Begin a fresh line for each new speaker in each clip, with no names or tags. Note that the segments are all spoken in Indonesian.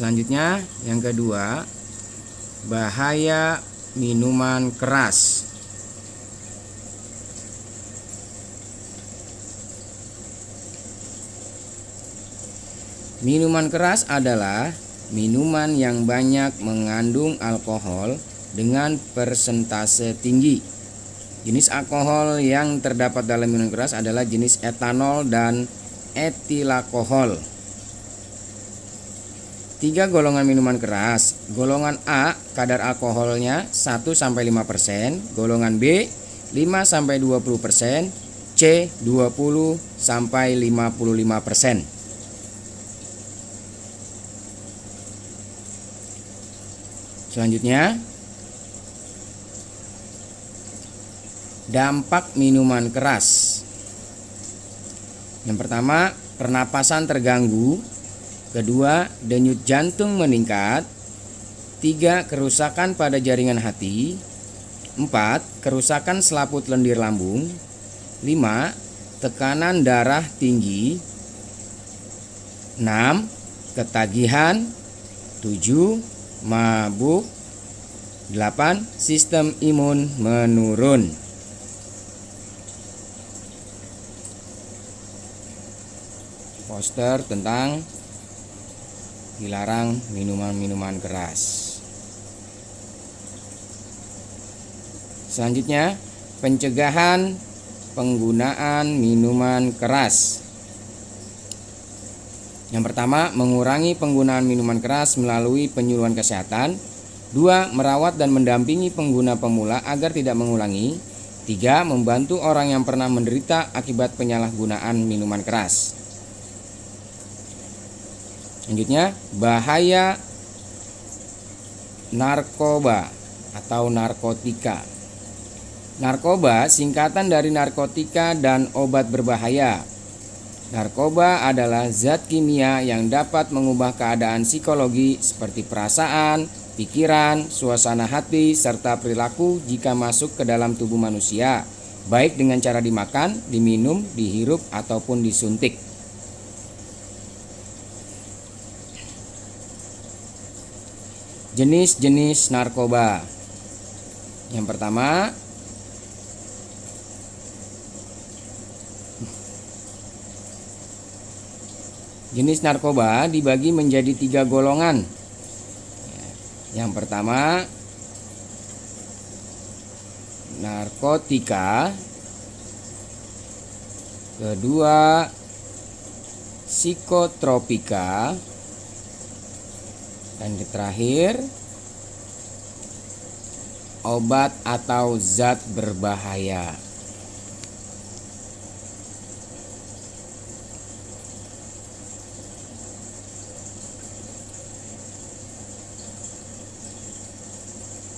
Selanjutnya yang kedua, bahaya minuman keras. Minuman keras adalah minuman yang banyak mengandung alkohol dengan persentase tinggi. Jenis alkohol yang terdapat dalam minuman keras adalah jenis etanol dan etilalkohol. 3 golongan minuman keras. Golongan A kadar alkoholnya 1-5%, golongan B 5-20%, C 20-55%. Selanjutnya, dampak minuman keras. Yang pertama, pernapasan terganggu. Kedua, denyut jantung meningkat. 3, kerusakan pada jaringan hati. 4, kerusakan selaput lendir lambung. 5, tekanan darah tinggi. 6, ketagihan. 7, mabuk. 8, sistem imun menurun. Poster tentang dilarang minuman-minuman keras. Selanjutnya, pencegahan penggunaan minuman keras. Yang pertama, mengurangi penggunaan minuman keras melalui penyuluhan kesehatan. 2, merawat dan mendampingi pengguna pemula agar tidak mengulangi. 3, membantu orang yang pernah menderita akibat penyalahgunaan minuman keras. Selanjutnya, bahaya narkoba atau narkotika. Narkoba singkatan dari narkotika dan obat berbahaya. Narkoba adalah zat kimia yang dapat mengubah keadaan psikologi seperti perasaan, pikiran, suasana hati, serta perilaku jika masuk ke dalam tubuh manusia, baik dengan cara dimakan, diminum, dihirup, ataupun disuntik. Jenis-jenis narkoba. Yang pertama, jenis narkoba dibagi menjadi 3 golongan. Yang pertama, narkotika. Kedua, psikotropika. Dan terakhir, obat atau zat berbahaya.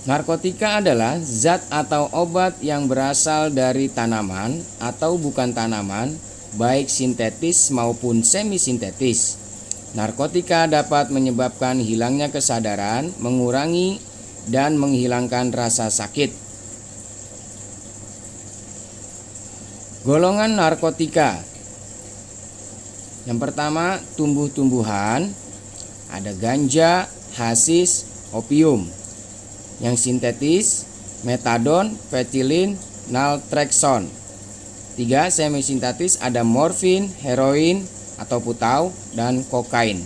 Narkotika adalah zat atau obat yang berasal dari tanaman atau bukan tanaman, baik sintetis maupun semi-sintetis. Narkotika dapat menyebabkan hilangnya kesadaran, mengurangi dan menghilangkan rasa sakit. Golongan narkotika. Yang pertama, tumbuh-tumbuhan. Ada ganja, hasis, opium. Yang sintetis, metadon, fetilin, naltrexon. 3, semi-sintetis ada morfin, heroin atau putau, dan kokain.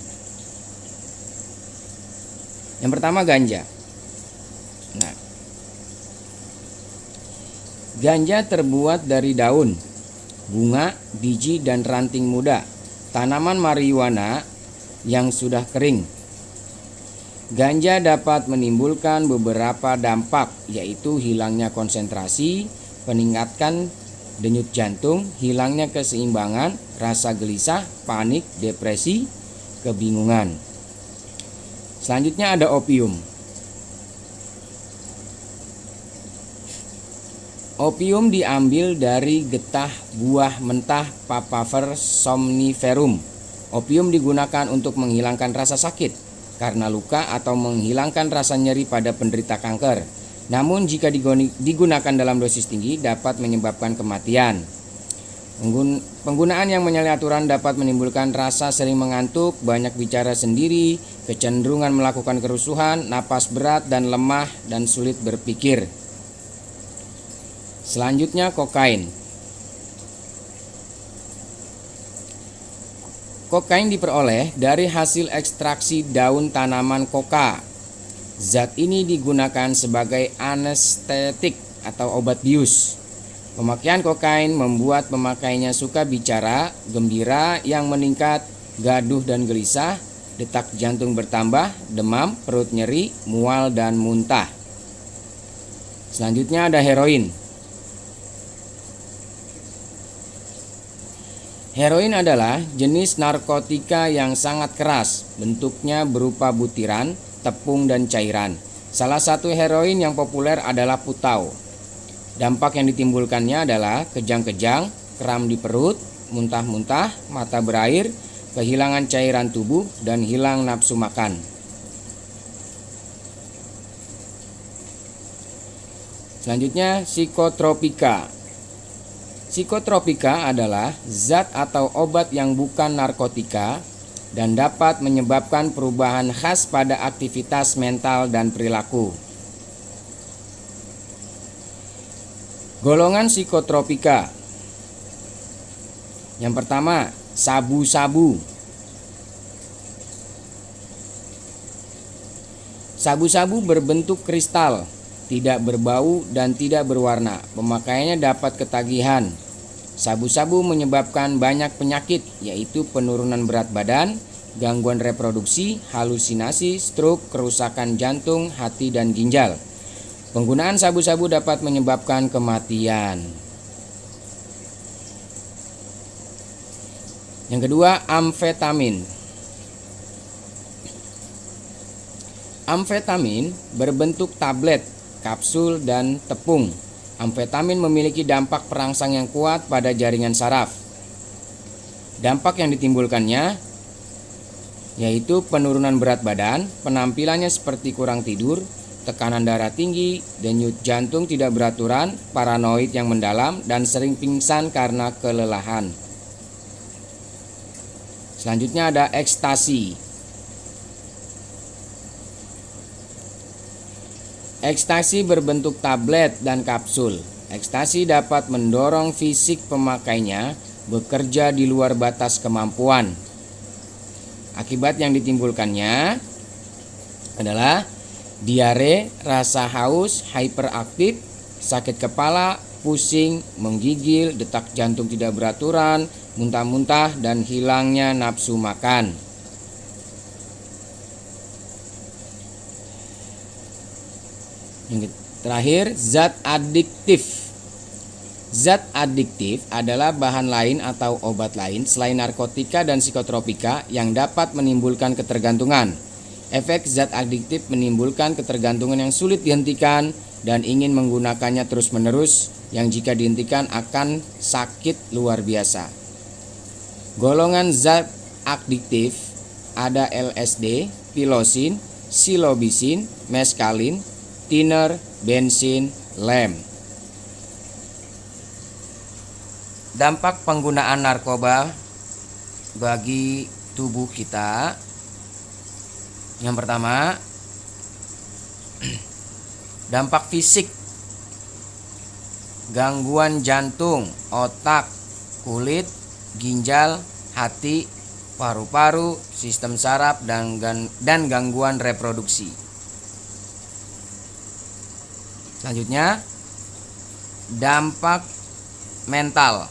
Yang pertama, ganja. Nah, ganja terbuat dari daun, bunga, biji, dan ranting muda tanaman marijuana yang sudah kering. Ganja dapat menimbulkan beberapa dampak, yaitu hilangnya konsentrasi, peningkatan denyut jantung, hilangnya keseimbangan, rasa gelisah, panik, depresi, kebingungan. Selanjutnya ada opium. Opium diambil dari getah buah mentah Papaver somniferum. Opium digunakan untuk menghilangkan rasa sakit karena luka atau menghilangkan rasa nyeri pada penderita kanker. Namun jika digunakan dalam dosis tinggi dapat menyebabkan kematian. Penggunaan yang menyalahi aturan dapat menimbulkan rasa sering mengantuk, banyak bicara sendiri, kecenderungan melakukan kerusuhan, napas berat dan lemah, dan sulit berpikir. Selanjutnya, kokain. Kokain diperoleh dari hasil ekstraksi daun tanaman koka. Zat ini digunakan sebagai anestetik atau obat bius. Pemakaian kokain membuat pemakainya suka bicara, gembira yang meningkat, gaduh dan gelisah, detak jantung bertambah, demam, perut nyeri, mual dan muntah. Selanjutnya ada heroin. Heroin adalah jenis narkotika yang sangat keras, bentuknya berupa butiran, tepung dan cairan. Salah satu heroin yang populer adalah putau. Dampak yang ditimbulkannya adalah kejang-kejang, kram di perut, muntah-muntah, mata berair, kehilangan cairan tubuh, dan hilang nafsu makan. Selanjutnya, psikotropika. Psikotropika adalah zat atau obat yang bukan narkotika dan dapat menyebabkan perubahan khas pada aktivitas mental dan perilaku. Golongan psikotropika. Yang pertama, sabu-sabu. Sabu-sabu berbentuk kristal, tidak berbau dan tidak berwarna. Pemakaiannya dapat ketagihan. Sabu-sabu menyebabkan banyak penyakit, yaitu penurunan berat badan, gangguan reproduksi, halusinasi, stroke, kerusakan jantung, hati, dan ginjal. Penggunaan sabu-sabu dapat menyebabkan kematian. Yang kedua, amfetamin. Amfetamin berbentuk tablet, kapsul, dan tepung. Amfetamin memiliki dampak perangsang yang kuat pada jaringan saraf. Dampak yang ditimbulkannya yaitu penurunan berat badan, penampilannya seperti kurang tidur, tekanan darah tinggi, denyut jantung tidak beraturan, paranoid yang mendalam, dan sering pingsan karena kelelahan. Selanjutnya ada ekstasi. Ekstasi berbentuk tablet dan kapsul. Ekstasi dapat mendorong fisik pemakainya bekerja di luar batas kemampuan. Akibat yang ditimbulkannya adalah diare, rasa haus, hiperaktif, sakit kepala, pusing, menggigil, detak jantung tidak beraturan, muntah-muntah, dan hilangnya nafsu makan. Yang terakhir, zat adiktif. Zat adiktif adalah bahan lain atau obat lain selain narkotika dan psikotropika yang dapat menimbulkan ketergantungan. Efek zat adiktif menimbulkan ketergantungan yang sulit dihentikan dan ingin menggunakannya terus-menerus, yang jika dihentikan akan sakit luar biasa. Golongan zat adiktif ada LSD, pilosin, silobisin, meskalin, tiner, bensin, lem. Dampak penggunaan narkoba bagi tubuh kita. Yang pertama, dampak fisik, gangguan jantung, otak, kulit, ginjal, hati, paru-paru, sistem saraf, dan gangguan reproduksi. Selanjutnya, dampak mental,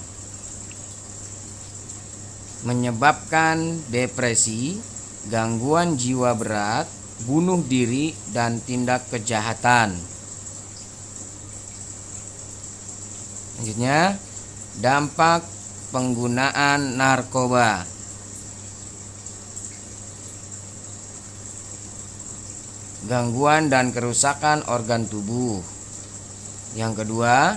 menyebabkan depresi, gangguan jiwa berat, bunuh diri, dan tindak kejahatan. Selanjutnya, dampak penggunaan narkoba. Gangguan dan kerusakan organ tubuh. Yang kedua,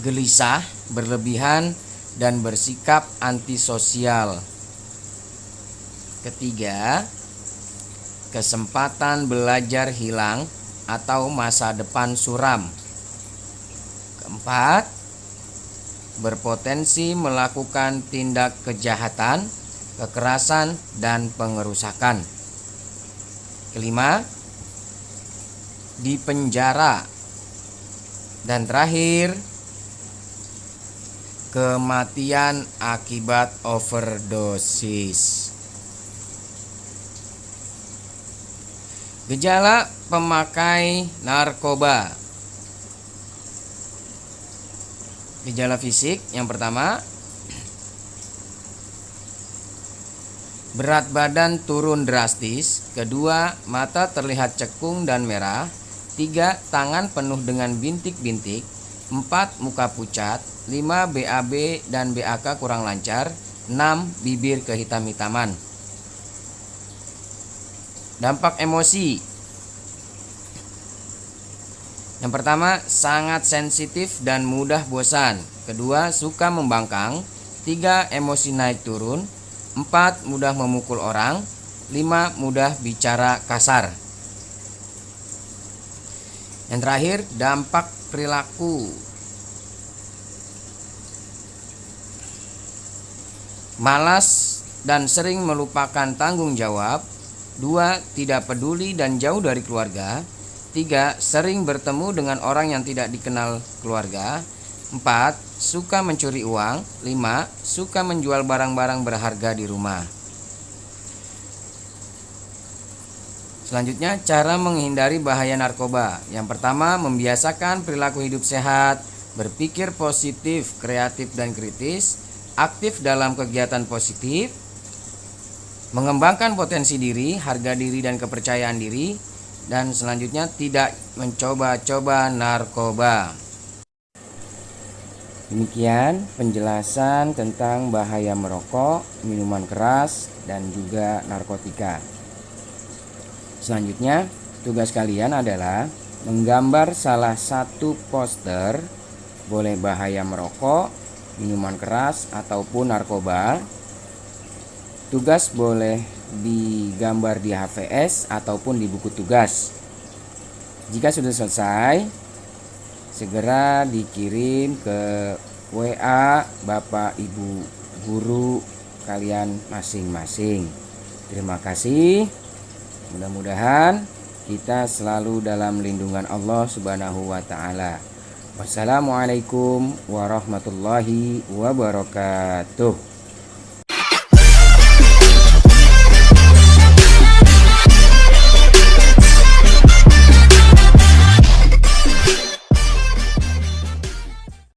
gelisah, berlebihan, dan bersikap antisosial. Ketiga, kesempatan belajar hilang atau masa depan suram. Keempat, berpotensi melakukan tindak kejahatan, kekerasan, dan pengerusakan. Kelima, dipenjara. Dan terakhir, kematian akibat overdosis. Gejala pemakai narkoba. Gejala fisik yang pertama, berat badan turun drastis. Kedua, mata terlihat cekung dan merah. 3, tangan penuh dengan bintik-bintik. 4, muka pucat. 5, BAB dan BAK kurang lancar. 6, bibir kehitam-hitaman. Dampak emosi. Yang pertama, sangat sensitif dan mudah bosan. Kedua, suka membangkang. 3, emosi naik turun. 4, mudah memukul orang. 5, mudah bicara kasar. Yang terakhir, dampak perilaku. Malas dan sering melupakan tanggung jawab. 2, tidak peduli dan jauh dari keluarga. 3, sering bertemu dengan orang yang tidak dikenal keluarga. 4, suka mencuri uang. 5, suka menjual barang-barang berharga di rumah. Selanjutnya, cara menghindari bahaya narkoba. Yang pertama, membiasakan perilaku hidup sehat, berpikir positif, kreatif dan kritis, aktif dalam kegiatan positif, mengembangkan potensi diri, harga diri dan kepercayaan diri, dan selanjutnya tidak mencoba-coba narkoba. Demikian penjelasan tentang bahaya merokok, minuman keras, dan juga narkotika. Selanjutnya, tugas kalian adalah menggambar salah satu poster, boleh bahaya merokok, minuman keras, ataupun narkoba. Tugas boleh digambar di HVS ataupun di buku tugas. Jika sudah selesai, segera dikirim ke WA Bapak Ibu guru kalian masing-masing. Terima kasih. Mudah-mudahan kita selalu dalam lindungan Allah Subhanahu wa taala. Wassalamualaikum warahmatullahi wabarakatuh.